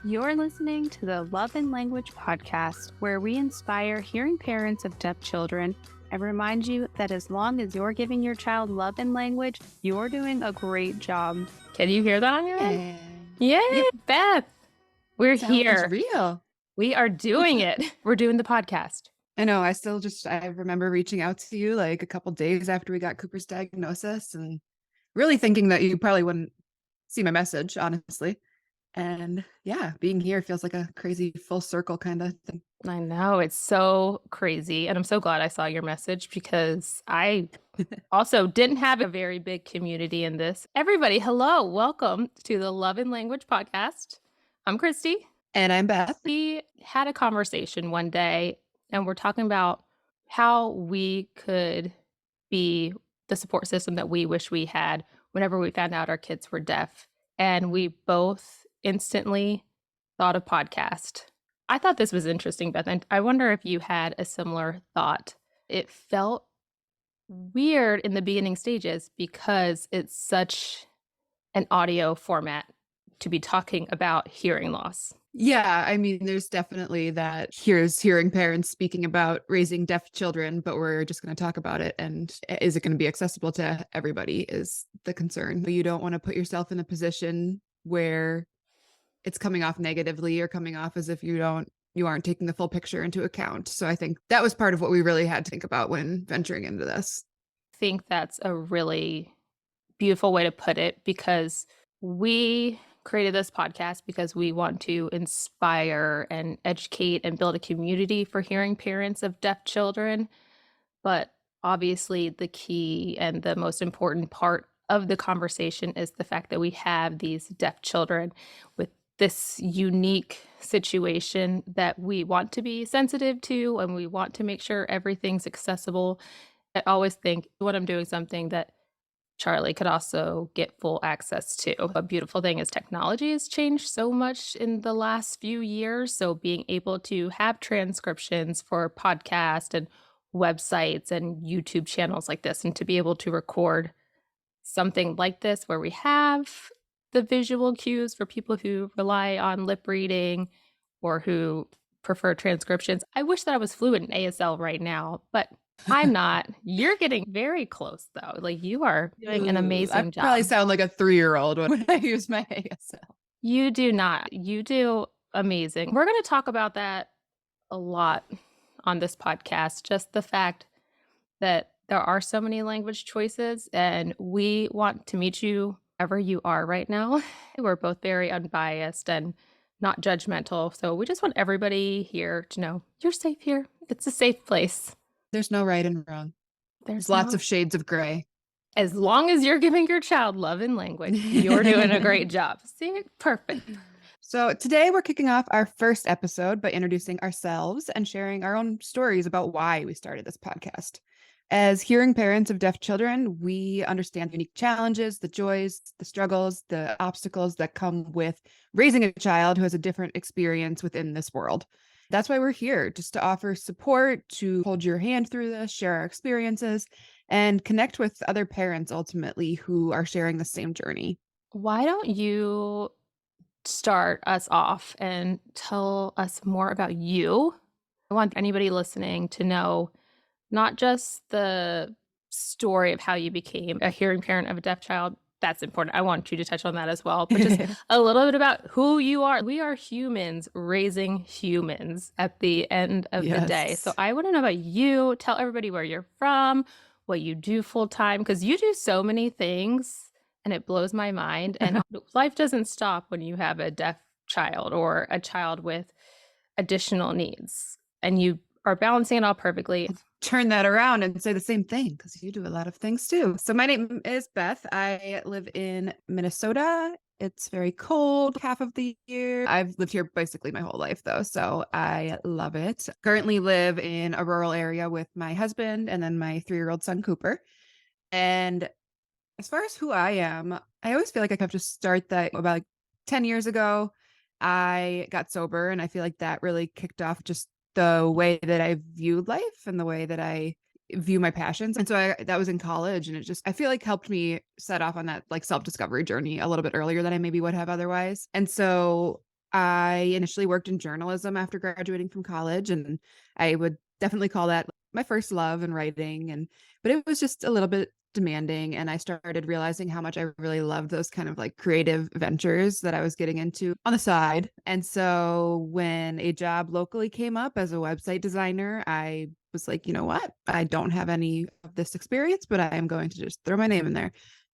You're listening to the Love and Language podcast, where we inspire hearing parents of deaf children and remind you that as long as you're giving your child love and language, you're doing a great job. Can you hear that on your end? Yay, Yep. Beth! We're Sounds here. real. We are doing it. We're doing the podcast. I know. I remember reaching out to you like a couple days after we got Cooper's diagnosis and really thinking that you probably wouldn't see my message, honestly. And yeah, being here feels like a crazy full circle kind of thing. I know, it's so crazy. And I'm so glad I saw your message because I also didn't have a very big community in this. Everybody, hello. Welcome to the Love and Language podcast. I'm Christy. And I'm Beth. We had a conversation one day and we're talking about how we could be the support system that we wish we had whenever we found out our kids were deaf. And we both instantly thought of podcast. I thought this was interesting, Beth, and I wonder if you had a similar thought. It felt weird in the beginning stages because it's such an audio format to be talking about hearing loss. Yeah, I mean, there's definitely that. Here's hearing parents speaking about raising deaf children, but we're just going to talk about it. And is it going to be accessible to everybody is the concern. You don't want to put yourself in a position where it's coming off negatively or coming off as if you aren't taking the full picture into account. So I think that was part of what we really had to think about when venturing into this. I think that's a really beautiful way to put it, because we created this podcast because we want to inspire and educate and build a community for hearing parents of deaf children. But obviously the key and the most important part of the conversation is the fact that we have these deaf children with this unique situation that we want to be sensitive to, and we want to make sure everything's accessible. I always think when I'm doing something that Charlie could also get full access to. A beautiful thing is technology has changed so much in the last few years. So being able to have transcriptions for podcasts and websites and YouTube channels like this, and to be able to record something like this where we have the visual cues for people who rely on lip reading or who prefer transcriptions. I wish that I was fluent in ASL right now, but I'm not. You're getting very close, though. Like, you are doing an amazing job. I probably sound like a 3-year-old when I use my ASL. You do not. You do amazing. We're going to talk about that a lot on this podcast. Just the fact that there are so many language choices, and we want to meet you wherever you are right now. We're both very unbiased and not judgmental. So we just want everybody here to know you're safe here. It's a safe place. There's no right and wrong. There's lots of shades of gray. As long as you're giving your child love and language, you're doing a great job. See, perfect. So today we're kicking off our first episode by introducing ourselves and sharing our own stories about why we started this podcast. As hearing parents of deaf children, we understand the unique challenges, the joys, the struggles, the obstacles that come with raising a child who has a different experience within this world. That's why we're here, just to offer support, to hold your hand through this, share our experiences, and connect with other parents ultimately who are sharing the same journey. Why don't you start us off and tell us more about you? I want anybody listening to know not just the story of how you became a hearing parent of a deaf child. That's important. I want you to touch on that as well, but just a little bit about who you are. We are humans raising humans at the end of the day. So I want to know about you. Tell everybody where you're from, what you do full time, because you do so many things and it blows my mind. And life doesn't stop when you have a deaf child or a child with additional needs, and you are balancing it all perfectly. Turn that around and say the same thing, because you do a lot of things too. So my name is Beth. I live in Minnesota. It's very cold half of the year. I've lived here basically my whole life though, so I love it. Currently live in a rural area with my husband and then my 3-year-old son Cooper. And as far as who I am, I always feel like I have to start that about 10 years ago. I got sober, and I feel like that really kicked off just the way that I viewed life and the way that I view my passions. And so that was in college, and it just, I feel like helped me set off on that like self-discovery journey a little bit earlier than I maybe would have otherwise. And so I initially worked in journalism after graduating from college, and I would definitely call that my first love in writing. But it was just a little bit demanding. And I started realizing how much I really loved those kind of like creative ventures that I was getting into on the side. And so when a job locally came up as a website designer, I was like, you know what? I don't have any of this experience, but I am going to just throw my name in there.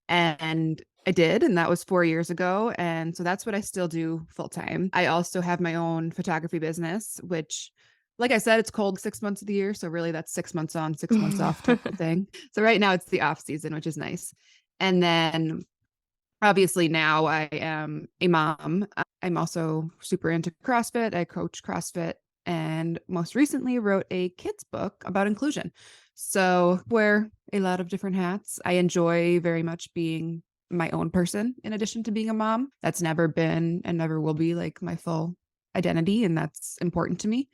And I did, and that was 4 years ago. And so that's what I still do full time. I also have my own photography business, which, like I said, it's cold 6 months of the year. So really that's 6 months on, 6 months off type of thing. So right now it's the off season, which is nice. And then obviously now I am a mom. I'm also super into CrossFit. I coach CrossFit and most recently wrote a kids book about inclusion. So wear a lot of different hats. I enjoy very much being my own person in addition to being a mom. That's never been and never will be like my full identity. And that's important to me.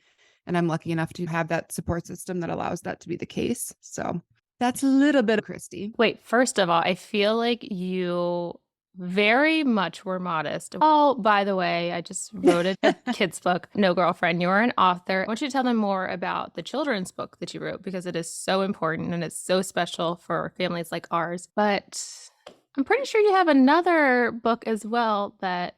And I'm lucky enough to have that support system that allows that to be the case. So that's a little bit of Christy. Wait, first of all, I feel like you very much were modest. Oh, by the way, I just wrote a kid's book, No Girlfriend. You're an author. I want you to tell them more about the children's book that you wrote because it is so important and it's so special for families like ours. But I'm pretty sure you have another book as well that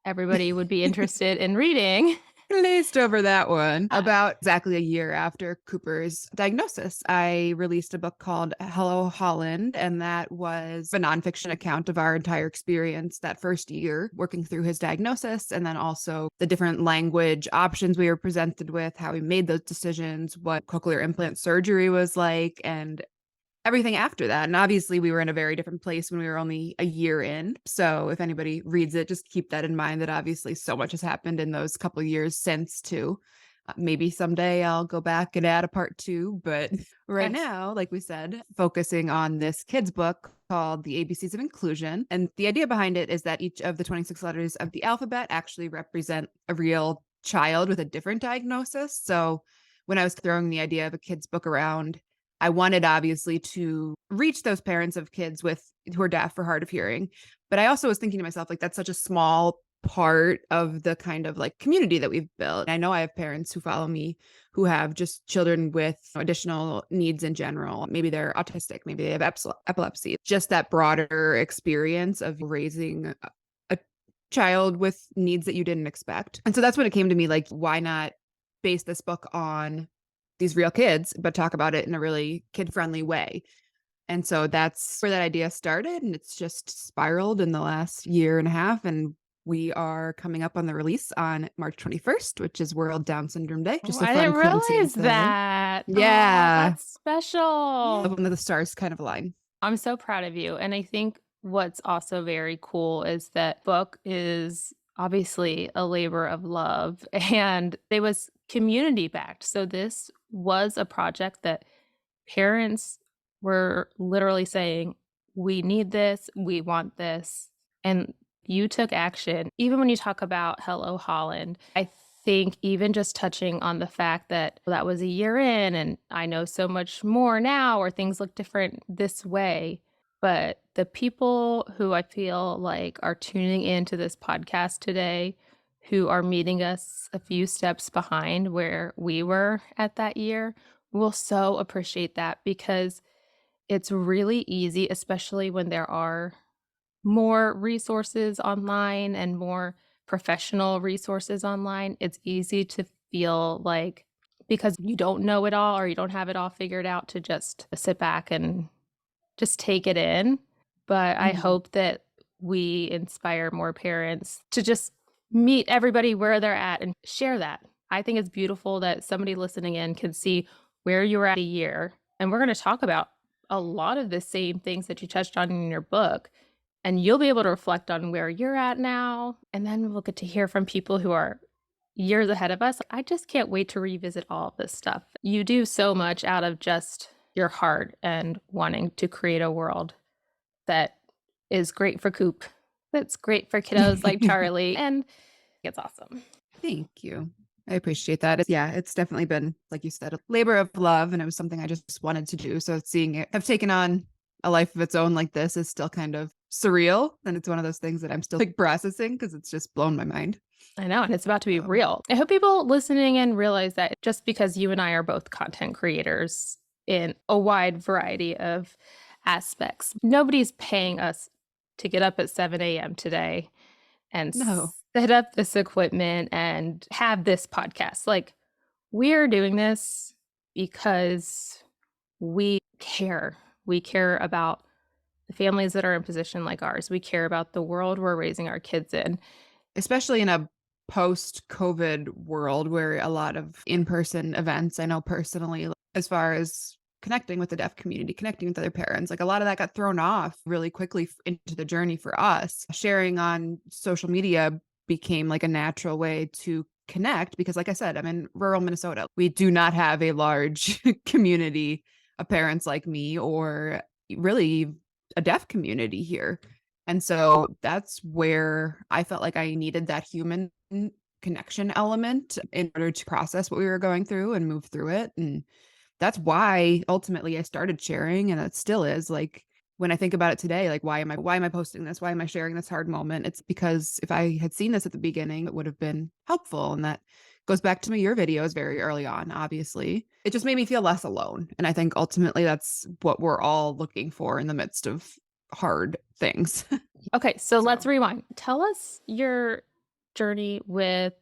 everybody would be interested in reading. Glazed over that one. About exactly a year after Cooper's diagnosis, I released a book called Hello Holland, and that was a nonfiction account of our entire experience that first year working through his diagnosis, and then also the different language options we were presented with, how we made those decisions, what cochlear implant surgery was like, and everything after that. And obviously, we were in a very different place when we were only a year in. So if anybody reads it, just keep that in mind that obviously so much has happened in those couple of years since too. Maybe someday I'll go back and add a part two. But right now, like we said, focusing on this kid's book called The ABCs of Inclusion. And the idea behind it is that each of the 26 letters of the alphabet actually represent a real child with a different diagnosis. So when I was throwing the idea of a kid's book around, I wanted obviously to reach those parents of kids who are deaf or hard of hearing. But I also was thinking to myself, like, that's such a small part of the kind of like community that we've built. I know I have parents who follow me who have just children with additional needs in general. Maybe they're autistic, maybe they have epilepsy. Just that broader experience of raising a child with needs that you didn't expect. And so that's when it came to me, like, why not base this book on these real kids, but talk about it in a really kid-friendly way. And so that's where that idea started. And it's just spiraled in the last year and a half. And we are coming up on the release on March 21st, which is World Down Syndrome Day. Just a I fun didn't realize coincidence there. that. Yeah. Oh, that's special. One of the stars kind of align. I'm so proud of you. And I think what's also very cool is that book is obviously a labor of love and it was community backed. So this was a project that parents were literally saying, we need this, we want this. And you took action. Even when you talk about Hello Holland, I think even just touching on the fact that that was a year in and I know so much more now or things look different this way. But the people who I feel like are tuning into this podcast today, who are meeting us a few steps behind where we were at that year, will so appreciate that because it's really easy, especially when there are more resources online and more professional resources online. It's easy to feel like because you don't know it all or you don't have it all figured out to just sit back and just take it in. But I hope that we inspire more parents to just meet everybody where they're at and share that. I think it's beautiful that somebody listening in can see where you were at a year. And we're going to talk about a lot of the same things that you touched on in your book. And you'll be able to reflect on where you're at now. And then we'll get to hear from people who are years ahead of us. I just can't wait to revisit all of this stuff. You do so much out of just your heart and wanting to create a world that is great for Coop, that's great for kiddos like Charlie, and it's awesome. Thank you. I appreciate that. It's definitely been, like you said, a labor of love, and it was something I just wanted to do. So seeing it have taken on a life of its own like this is still kind of surreal. And it's one of those things that I'm still like processing because it's just blown my mind. I know, and it's about to be So, real. I hope people listening in realize that just because you and I are both content creators in a wide variety of aspects, nobody's paying us to get up at 7 a.m. today and no, set up this equipment and have this podcast. Like, we're doing this because we care. We care about the families that are in position like ours. We care about the world we're raising our kids in. especially in a post-COVID world where a lot of in-person events, I know personally, as far as connecting with the deaf community, connecting with other parents, like a lot of that got thrown off really quickly into the journey for us. Sharing on social media became like a natural way to connect because, like I said, I'm in rural Minnesota. We do not have a large community of parents like me or really a deaf community here. And so that's where I felt like I needed that human connection element in order to process what we were going through and move through it. And that's why ultimately I started sharing, and it still is like when I think about it today, like why am I posting this? Why am I sharing this hard moment? It's because if I had seen this at the beginning, it would have been helpful. And that goes back to your videos very early on, obviously. It just made me feel less alone. And I think ultimately that's what we're all looking for in the midst of hard things. Okay, so let's So rewind. Tell us your journey with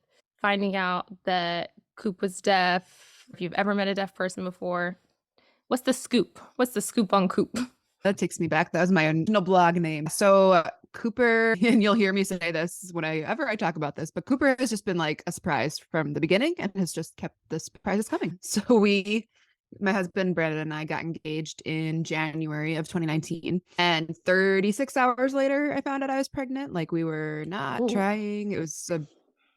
finding out that Coop was deaf. If you've ever met a deaf person before, what's the scoop? What's the scoop on Coop? that takes me back. That was my original blog name. So Cooper, and you'll hear me say this whenever I talk about this, but Cooper has just been like a surprise from the beginning and has just kept the surprises coming. So my husband Brandon and I got engaged in January of 2019, and 36 hours later, I found out I was pregnant. Like we were not Ooh. trying. It was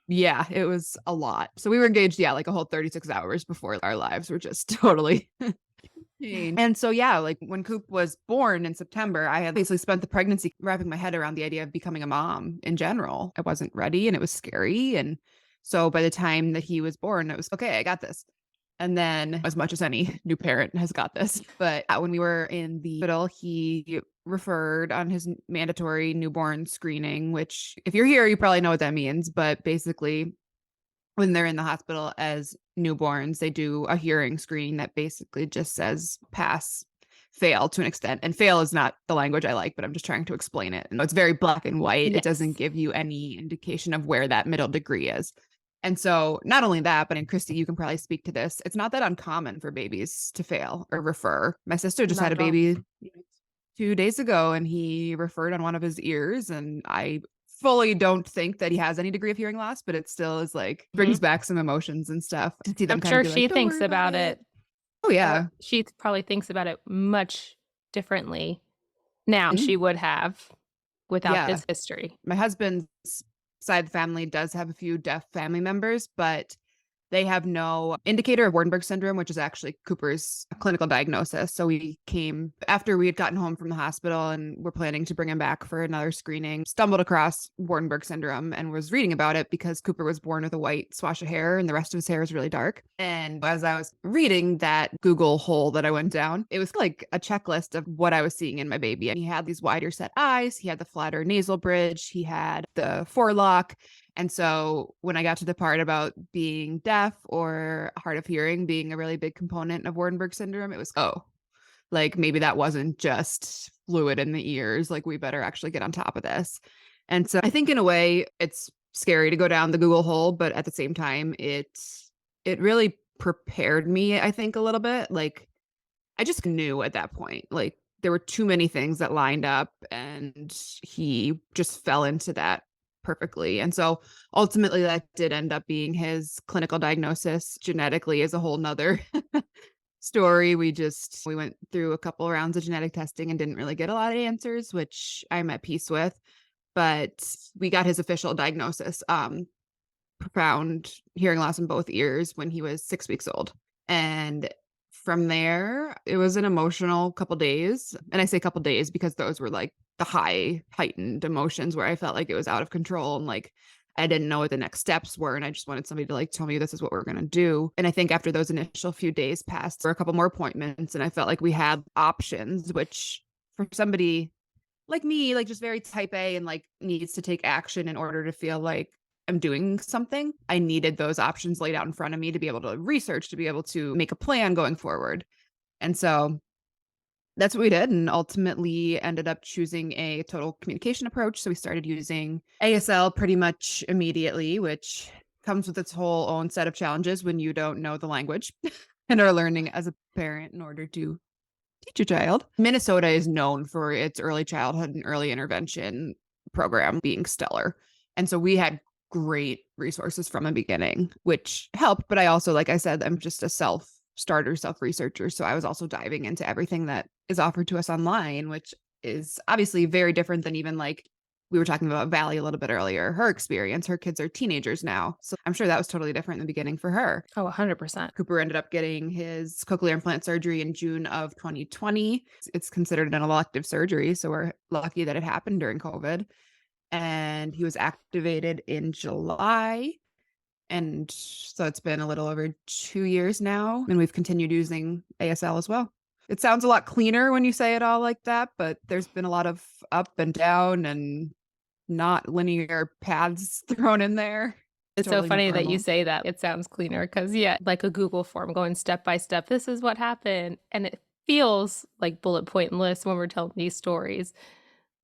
it was a lot. So we were engaged, like a whole 36 hours before our lives were just totally changed. And so, like when Coop was born in September, I had basically spent the pregnancy wrapping my head around the idea of becoming a mom in general. I wasn't ready and it was scary. And so by the time that he was born, it was okay, I got this. And then, as much as any new parent has got this, but when we were in the hospital, he referred on his mandatory newborn screening, which, if you're here, you probably know what that means. But basically, when they're in the hospital as newborns, they do a hearing screening that basically just says pass, fail to an extent. And fail is not the language I like, but I'm just trying to explain it. And it's very black and white. Yes. It doesn't give you any indication of where that middle degree is. And so not only that, but Christy, you can probably speak to this. It's not that uncommon for babies to fail or refer. My sister just Not had a at all. baby 2 days ago and he referred on one of his ears. And I fully don't think that he has any degree of hearing loss, but it still is like brings back some emotions and stuff to see them I'm kind sure of be she like, don't thinks worry about it. Oh, yeah. She probably thinks about it much differently now than she would have without this history. My husband's side of the family does have a few deaf family members, but they have no indicator of Wardenberg syndrome, which is actually Cooper's clinical diagnosis. So we came after we had gotten home from the hospital and we're planning to bring him back for another screening, stumbled across Wardenberg syndrome and was reading about it because Cooper was born with a white swash of hair and the rest of his hair is really dark. And as I was reading that Google hole that I went down, it was like a checklist of what I was seeing in my baby. And he had these wider set eyes, he had the flatter nasal bridge, he had the forelock. And so when I got to the part about being deaf or hard of hearing being a really big component of Wardenberg syndrome, it was, like maybe that wasn't just fluid in the ears. Like we better actually get on top of this. And so I think in a way it's scary to go down the Google hole, but at the same time, it really prepared me, I think, a little bit. Like I just knew at that point, like there were too many things that lined up and he just fell into that perfectly. And so ultimately that did end up being his clinical diagnosis. Genetically is a whole nother story. We went through a couple rounds of genetic testing and didn't really get a lot of answers, which I'm at peace with. But we got his official diagnosis, profound hearing loss in both ears when he was 6 weeks old. And from there, it was an emotional couple days. And I say couple days because those were like the heightened emotions where I felt like it was out of control and like I didn't know what the next steps were. And I just wanted somebody to like tell me this is what we're going to do. And I think after those initial few days passed, there were a couple more appointments and I felt like we had options, which for somebody like me, like just very type A and like needs to take action in order to feel like I'm doing something. I needed those options laid out in front of me to be able to research, to be able to make a plan going forward. And so that's what we did, and ultimately ended up choosing a total communication approach. So we started using ASL pretty much immediately, which comes with its whole own set of challenges when you don't know the language and are learning as a parent in order to teach your child. Minnesota is known for its early childhood and early intervention program being stellar. And so we had great resources from the beginning, which helped. But I also, like I said, I'm just a self starter, self researcher. So I was also diving into everything that is offered to us online, which is obviously very different than even like we were talking about Valley a little bit earlier. Her experience, her kids are teenagers now. So I'm sure that was totally different in the beginning for her. Oh, 100%. Cooper ended up getting his cochlear implant surgery in June of 2020. It's considered an elective surgery, so we're lucky that it happened during COVID. And he was activated in July. And so it's been a little over 2 years now, and we've continued using ASL as well. It sounds a lot cleaner when you say it all like that, but there's been a lot of up and down and not linear paths thrown in there. It's so Totally funny that you normal. say that. It sounds cleaner because, yeah, like a Google form going step by step. This is what happened. And it feels like bullet point list when we're telling these stories.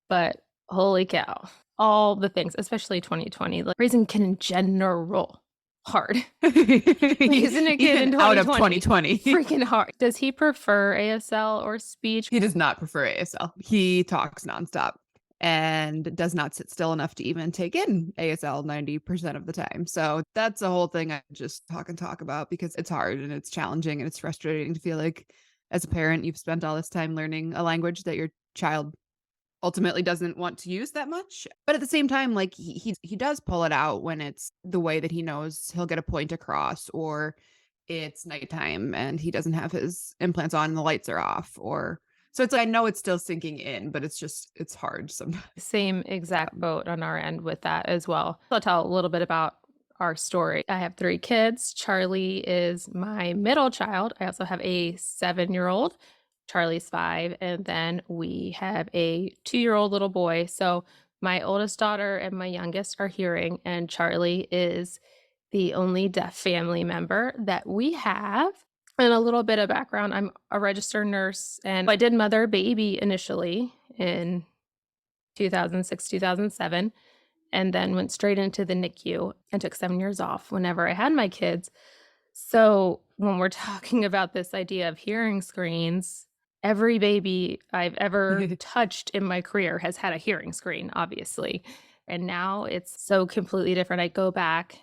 But holy cow, all the things, especially 2020, like raising kid in general, hard. Raising a kid in Even out of 2020, 2020. freaking hard. Does he prefer ASL or speech? He does not prefer ASL. He talks nonstop and does not sit still enough to even take in ASL 90% of the time. So that's a whole thing I just talk about because it's hard and it's challenging and it's frustrating to feel like as a parent, you've spent all this time learning a language that your child ultimately doesn't want to use that much. But at the same time, like he does pull it out when it's the way that he knows he'll get a point across, or it's nighttime and he doesn't have his implants on and the lights are off, or so it's like I know it's still sinking in, but it's hard sometimes. Same exact boat on our end with that as well. I'll tell a little bit about our story. I have 3 kids. Charlie is my middle child. I also have a 7-year-old. Charlie's 5. And then we have a 2-year-old little boy. So my oldest daughter and my youngest are hearing, and Charlie is the only deaf family member that we have. And a little bit of background, I'm a registered nurse, and I did mother a baby initially in 2006, 2007, and then went straight into the NICU and took 7 years off whenever I had my kids. So when we're talking about this idea of hearing screens, every baby I've ever touched in my career has had a hearing screen, obviously. And now it's so completely different. I go back,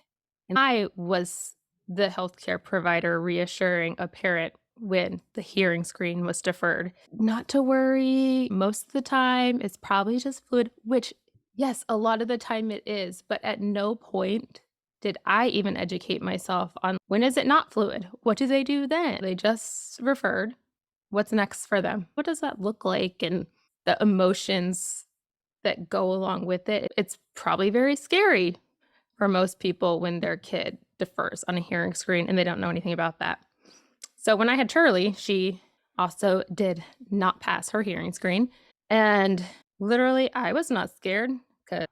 and I was the healthcare provider reassuring a parent when the hearing screen was deferred. Not to worry, most of the time it's probably just fluid, which, yes, a lot of the time it is, but at no point did I even educate myself on when is it not fluid? What do they do then? They just referred. What's next for them? What does that look like? And the emotions that go along with it. It's probably very scary for most people when their kid defers on a hearing screen and they don't know anything about that. So when I had Charlie, she also did not pass her hearing screen. And literally, I was not scared because I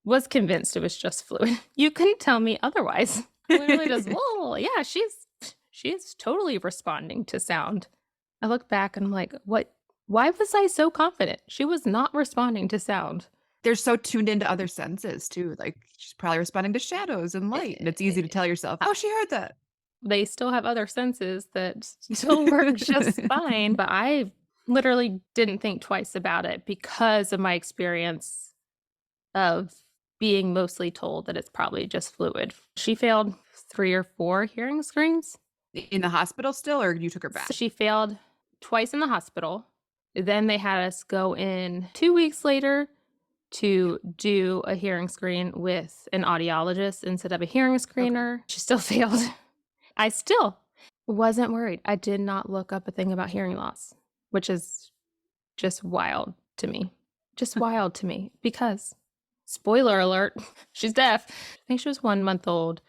was convinced it was just fluid. You couldn't tell me otherwise. Literally just, whoa, yeah, she's totally responding to sound. I look back and I'm like, what? Why was I so confident? She was not responding to sound. They're so tuned into other senses too. Like she's probably responding to shadows and light. And it's easy to tell yourself, oh, she heard that. They still have other senses that still work just fine. But I literally didn't think twice about it because of my experience of being mostly told that it's probably just fluid. She failed 3 or 4 hearing screens. In the hospital still, or you took her back? So she failed twice in the hospital. Then they had us go in 2 weeks later to do a hearing screen with an audiologist instead of a hearing screener. Okay. She still failed. I still wasn't worried. I did not look up a thing about hearing loss, which is just wild to me. Just wild to me because, spoiler alert, she's deaf. I think she was 1 month old.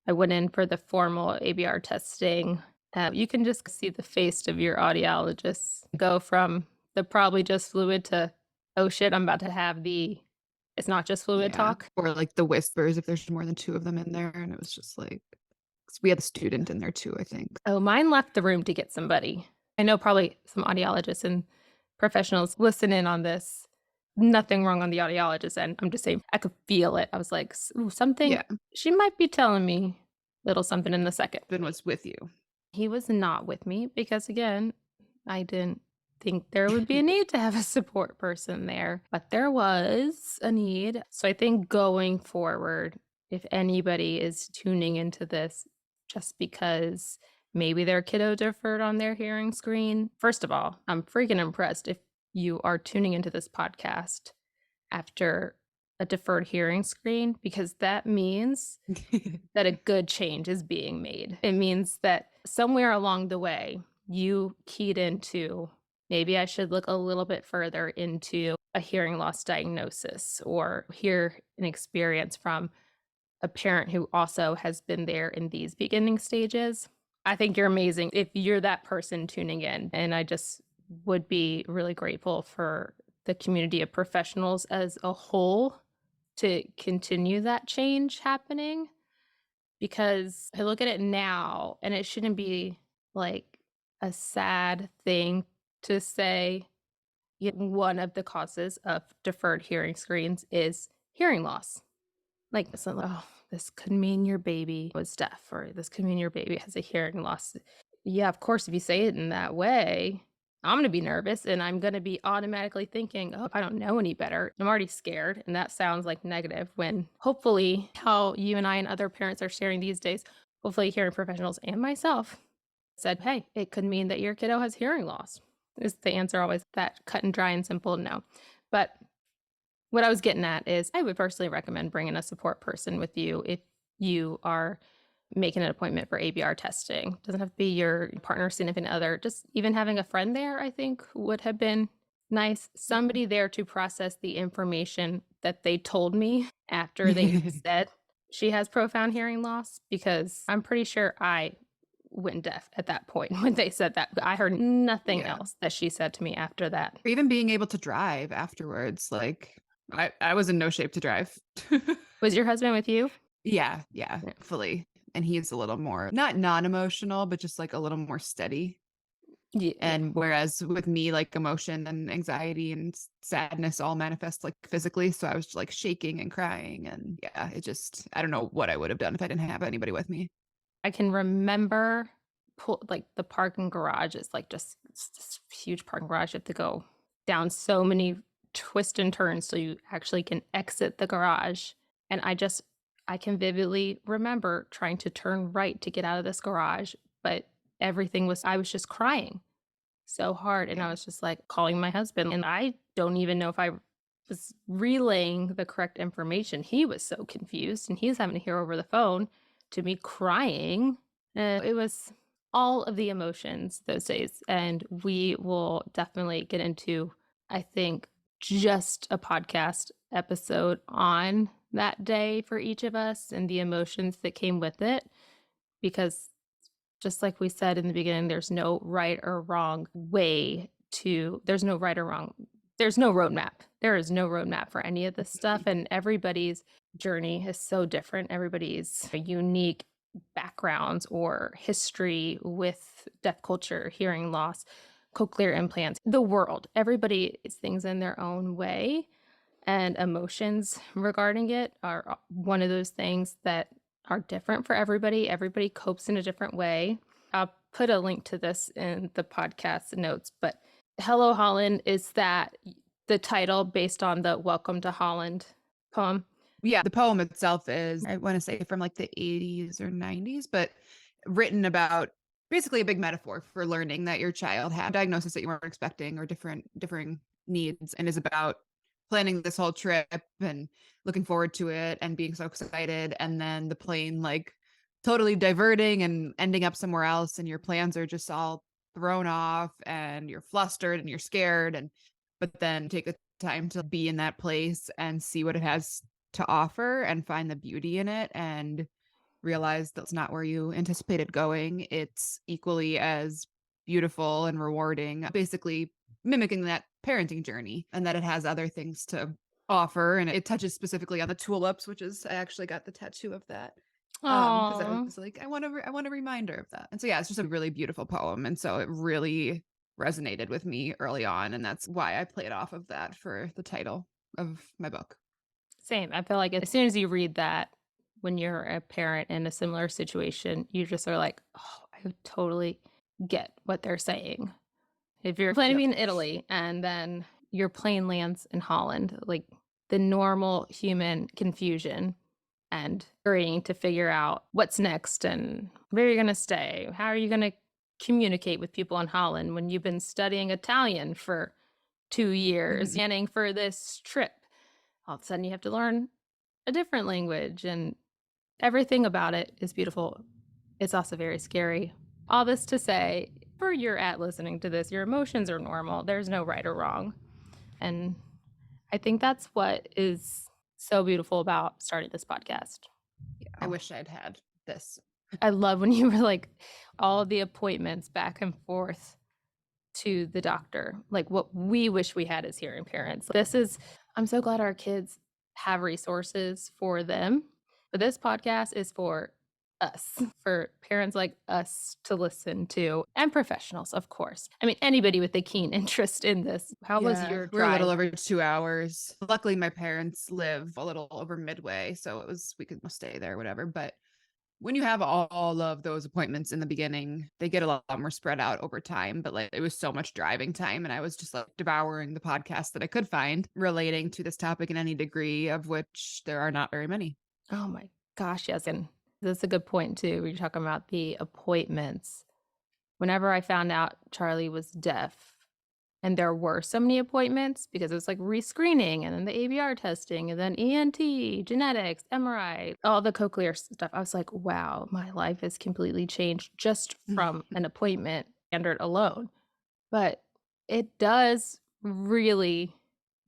I went in for the formal ABR testing. You can just see the face of your audiologist go from the probably just fluid to oh shit, I'm about to have the it's not just fluid Yeah. talk. Or like the whispers if there's more than 2 of them in there, and it was just like 'cause we had a student in there too, I think. Oh, mine left the room to get somebody. I know probably some audiologists and professionals listen in on this. Nothing wrong on the audiologist end. I'm just saying I could feel it. I was like, Ooh, something Yeah, she might be telling me little something in the second." Ben was with you. He was not with me because, again, I didn't think there would be a need to have a support person there, but there was a need. So I think going forward, if anybody is tuning into this just because maybe their kiddo deferred on their hearing screen, first of all, I'm freaking impressed if you are tuning into this podcast after a deferred hearing screen because that means that a good change is being made. It means that somewhere along the way, you keyed into maybe I should look a little bit further into a hearing loss diagnosis or hear an experience from a parent who also has been there in these beginning stages. I think you're amazing if you're that person tuning in. And I just would be really grateful for the community of professionals as a whole to continue that change happening because I look at it now and it shouldn't be like a sad thing to say one of the causes of deferred hearing screens is hearing loss. Like, it's not like, "Oh, this could mean your baby was deaf," or, "This could mean your baby has a hearing loss." Yeah, of course, if you say it in that way, I'm gonna be nervous, and I'm gonna be automatically thinking, "Oh, if I don't know any better." I'm already scared, and that sounds, like, negative when hopefully how you and I and other parents are sharing these days, hopefully hearing professionals and myself said, "Hey, it could mean that your kiddo has hearing loss." Is the answer always that cut and dry and simple? No. But what I was getting at is I would personally recommend bringing a support person with you if you are making an appointment for ABR testing. Doesn't have to be your partner, significant other. Just even having a friend there, I think would have been nice. Somebody there to process the information that they told me after they said she has profound hearing loss, because I'm pretty sure I went deaf at that point when they said that. I heard nothing Yeah. else that she said to me after that. Or even being able to drive afterwards, like, I was in no shape to drive. Was your husband with you? Yeah, yeah, Yeah. fully, and he's a little more not non-emotional, but just, like, a little more steady, Yeah. and whereas with me, like, emotion and anxiety and sadness all manifest, like, physically, so I was, like, shaking and crying, and yeah, it just I don't know what I would have done if I didn't have anybody with me. I can remember like, the parking garage is, like, just it's this huge parking garage. You have to go down so many twists and turns so you actually can exit the garage, and I can vividly remember trying to turn right to get out of this garage, but I was just crying so hard, and I Yeah. was just, like, calling my husband, and I don't even know if I was relaying the correct information. He was so confused, and he's having to hear over the phone to me crying. It was all of the emotions those days, and we will definitely get into, I think, just a podcast episode on that day for each of us and the emotions that came with it, because just like we said in the beginning, there's no right or wrong. There's no roadmap. There is no roadmap for any of this stuff. And everybody's journey is so different. Everybody's unique backgrounds or history with deaf culture, hearing loss, cochlear implants, the world. Everybody is things in their own way. And emotions regarding it are one of those things that are different for everybody. Everybody copes in a different way. I'll put a link to this in the podcast notes, but Hello Holland, is that the title based on the Welcome to Holland poem? Yeah, the poem itself is, I wanna say from, like, the '80s or '90s, but written about basically a big metaphor for learning that your child had a diagnosis that you weren't expecting or differing needs, and is about planning this whole trip and looking forward to it and being so excited, and then the plane, like, totally diverting and ending up somewhere else, and your plans are just all thrown off, and you're flustered and you're scared, and but then take the time to be in that place and see what it has to offer and find the beauty in it and realize that's not where you anticipated going. It's equally as beautiful and rewarding, basically mimicking that parenting journey and that it has other things to offer. And it touches specifically on the tulips, which is, I actually got the tattoo of that. Because I Oh, was like, I want a reminder of that. And so, yeah, it's just a really beautiful poem. And so it really resonated with me early on. And that's why I played off of that for the title of my book. same. I feel like as soon as you read that, when you're a parent in a similar situation, you just are like, oh, I totally get what they're saying. If you're planning to Yep. be in Italy and then your plane lands in Holland, like the normal human confusion and worrying to figure out what's next and where you're going to stay. How are you going to communicate with people in Holland when you've been studying Italian for 2 years, planning for this trip? All of a sudden, you have to learn a different language, and everything about it is beautiful. It's also very scary. All this to say, wherever you're at listening to this, your emotions are normal. There's no right or wrong. And I think that's what is so beautiful about starting this podcast. I wish I'd had this. I love when you were like all the appointments back and forth to the doctor, like what we wish we had as hearing parents. I'm so glad our kids have resources for them. But this podcast is for us, for parents like us to listen to, and professionals, of course. I mean, anybody with a keen interest in this. How was your We're a drive? little over 2 hours. Luckily, my parents live a little over midway, so we could stay there, whatever. But when you have all of those appointments in the beginning, they get a lot more spread out over time. But like it was so much driving time, and I was just like devouring the podcast that I could find relating to this topic in any degree, of which there are not very many. Oh my gosh, yes. And that's a good point too. We're talking about the appointments. Whenever I found out Charlie was deaf, and there were so many appointments because it was like rescreening and then the ABR testing and then ENT, genetics, MRI, all the cochlear stuff. I was like, wow, my life has completely changed just from an appointment standard alone. But it does really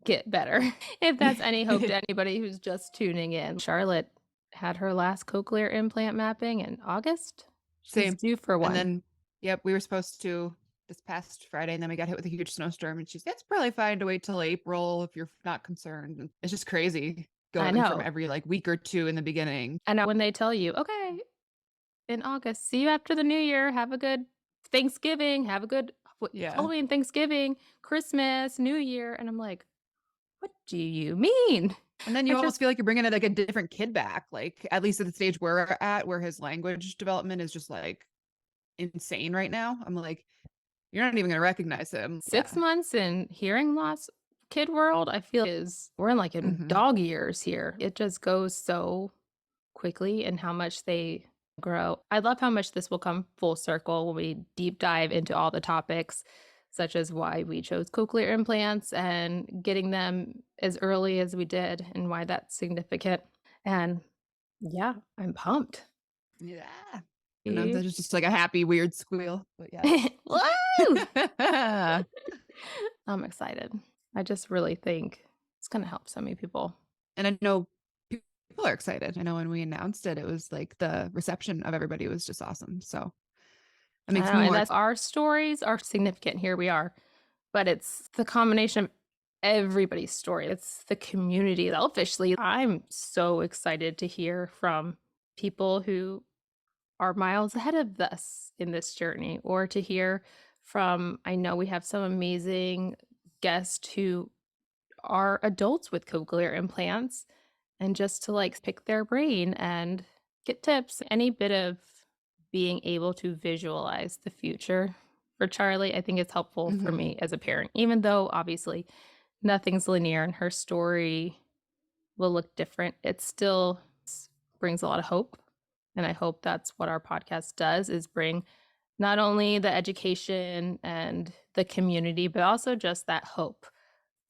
get better. If that's any hope to anybody who's just tuning in. Charlotte had her last cochlear implant mapping in August. She's Same. due for And one. then, yep, we were supposed to this past Friday, and then we got hit with a huge snowstorm. And she's, it's probably fine to wait till April if you're not concerned. And it's just crazy I going from know. every like week or two in the beginning. I know when they tell you, okay, in August, see you after the new year. Have a good Thanksgiving. Have a good Yeah. Halloween, Thanksgiving, Christmas, New Year. And I'm like, what do you mean? And then you I almost just feel like you're bringing like a different kid back, like at least at the stage we're at, where his language development is just like insane right now. I'm like, you're not even going to recognize him. 6 months in hearing loss kid world, I feel we're in like in Mhm. dog years here. It just goes so quickly and how much they grow. I love how much this will come full circle when we deep dive into all the topics, such as why we chose cochlear implants and getting them as early as we did and why that's significant. And yeah, I'm pumped. Yeah. That's just like a happy, weird squeal. But yeah. Woo! I'm excited. I just really think it's going to help so many people. And I know people are excited. I know when we announced it, it was like the reception of everybody was just awesome. So it I makes know, me and more. that's our stories are significant. Here we are, but it's the combination of everybody's story. It's the community. Selfishly, I'm so excited to hear from people who are miles ahead of us in this journey, or to hear from, I know we have some amazing guests who are adults with cochlear implants, and just to like pick their brain and get tips. Any bit of being able to visualize the future for Charlie, I think it's helpful for Mhm. me as a parent, even though obviously nothing's linear and her story will look different. It still brings a lot of hope. And I hope that's what our podcast does, is bring not only the education and the community, but also just that hope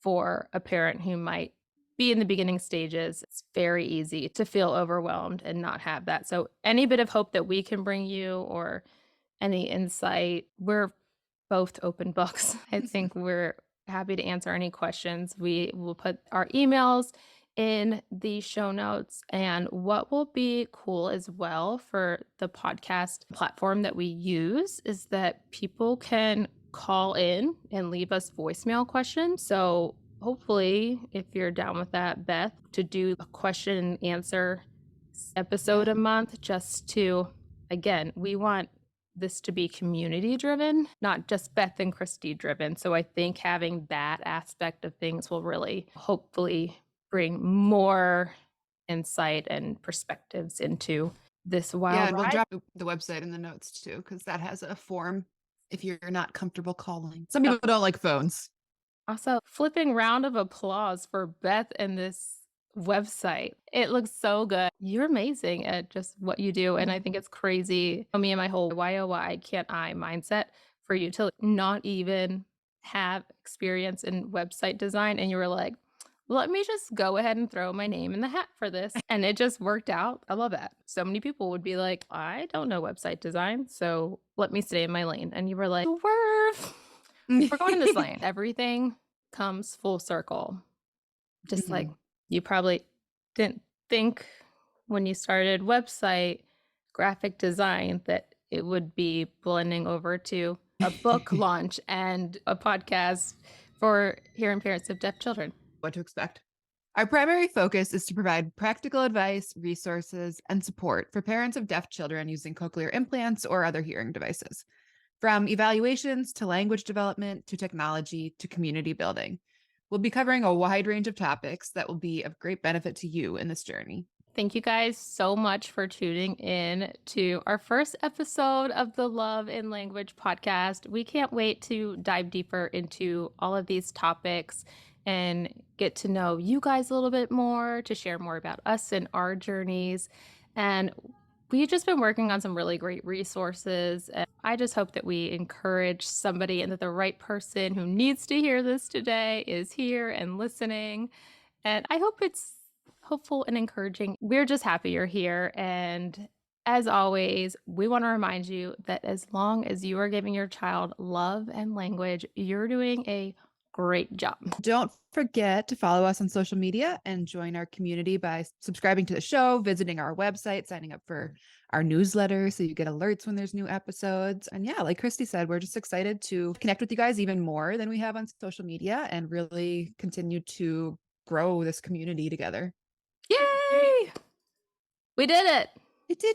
for a parent who might be in the beginning stages. It's very easy to feel overwhelmed and not have that. So any bit of hope that we can bring you, or any insight, we're both open books. I think we're happy to answer any questions. We will put our emails in the show notes. And what will be cool as well for the podcast platform that we use is that people can call in and leave us voicemail questions. So hopefully, if you're down with that, Beth, to do a question and answer episode a month, just to, again, we want this to be community driven, not just Beth and Christy driven. So I think having that aspect of things will really hopefully bring more insight and perspectives into this wild Yeah, and we'll ride. drop the website in the notes too, because that has a form if you're not comfortable calling. Some people don't like phones. Also, flipping round of applause for Beth and this website. It looks so good. You're amazing at just what you do. And I think it's crazy. Me and my whole why, oh, why can't I mindset for you to not even have experience in website design. And you were like, let me just go ahead and throw my name in the hat for this. And it just worked out. I love that. So many people would be like, I don't know website design. So let me stay in my lane. And you were like, swerve. We're going in this lane. Everything comes full circle. Just like you probably didn't think when you started website graphic design that it would be blending over to a book launch and a podcast for hearing parents of deaf children. What to expect. Our primary focus is to provide practical advice, resources, and support for parents of deaf children using cochlear implants or other hearing devices. From evaluations to language development to technology to community building. We'll be covering a wide range of topics that will be of great benefit to you in this journey. Thank you guys so much for tuning in to our first episode of the Love in Language podcast. We can't wait to dive deeper into all of these topics and get to know you guys a little bit more, to share more about us and our journeys. And we've just been working on some really great resources. And I just hope that we encourage somebody and that the right person who needs to hear this today is here and listening. And I hope it's hopeful and encouraging. We're just happy you're here. And as always, we want to remind you that as long as you are giving your child love and language, you're doing a great job. Don't forget to follow us on social media and join our community by subscribing to the show, visiting our website, signing up for our newsletter so you get alerts when there's new episodes. And yeah, like Christy said, we're just excited to connect with you guys even more than we have on social media and really continue to grow this community together. Yay! We did it. It did